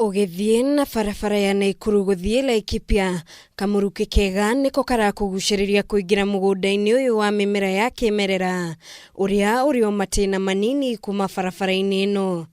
Ugithie na barabara ya Naikuru guthie Laikipia, kamuruki kega niko karakuguciriria kuingira mugunda-ini uyu wa mimera ya kimerera uria urio matina manini kuma barabara-ini ino.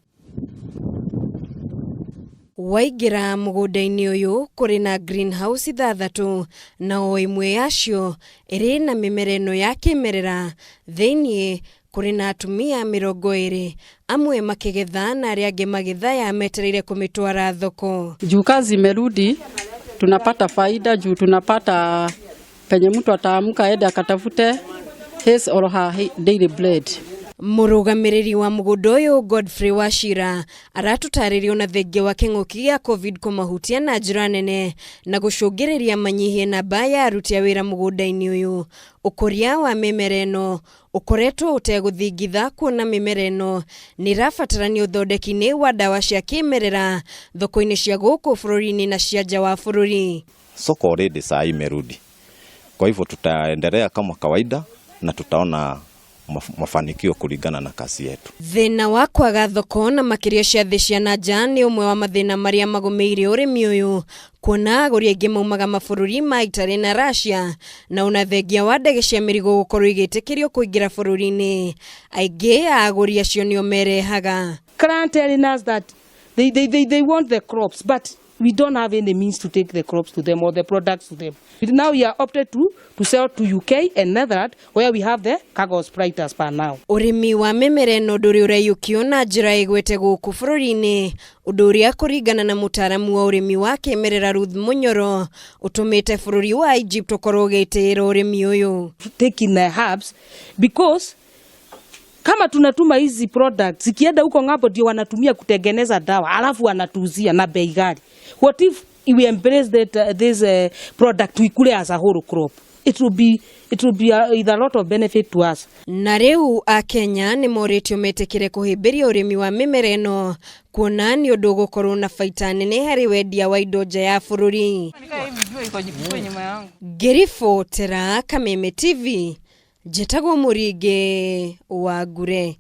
Waingira mugunda-ini uyu kuri na greenhouse ithathatu na o imwe yacio iri na mimera ino ya kimerera. Thiini kuri na atumia 20 amwe makigetha na aria angi magetha ya metereire kumitwara thoko. Juu kazi imerudi, tunapata faida juu tunapata penye mtu ataamka ende akatafute his or her daily bread. Murugamiriri wa mugunda uyu Godfrey Wachira aratutaririo na thenge wa king'uki ya COVID kumahutia na njira nene na gucungiriria manyihie na baya aruti a wira mugunda-ini uyu. Ukoria wa mimera ino ukoretwo uteguthingitha kuona mimera ino ni rabatarania uthondeki-ini wa ndawa cia kimerera thoko-ini cia guku bururi-ini na cia nja wa bururi. Soko already saa imerudi, kwa hivyo tutaendelea kama kawaida na tutaona mafanikio kulingana na kazi yetu. Thina wa kwaga thoko na makiria cia thi cia nanja ni umwe wa mathina maria magumiire urimi uyu, kuona aguri aingi maumaga mabururi ma Italy na Russia na unathengia wa ndege cia mirigo gukorwo igitikirio kuingira bururi-ini. Aingi aguri acio nio merehaga. Client telling us that they want the crops, but we don't have any means to take the crops to them or the products to them. Now we are opted to sell to UK and Netherlands, where we have the cargo price as per now. Urimi wa mimera ino nduri uraiyukio na njira igwete guku bururi-ini, undu uria kuringana na mutaramu wa urimi wa kimerera Ruth Munyoro utumite bururi wa Egypt ukorwo ugitira urimi uyu. Taking the herbs because kama tunatuma hizi products zikienda huko ng'ambo ndio wanatumia kutengeneza dawa alafu wanatuuzia na bei ghali. What if we embrace this product we kule as a whole crop? It will be with a lot of benefit to us. Na riu a Kenya ni moritio metekire kuhimbiria urimi wa mimera ino kuona ni undu gukorwo na baita nene hari wendia wa indo nja ya bururi. Gerifo Tera Kameme TV, Jetagwo Muringe wa Gure.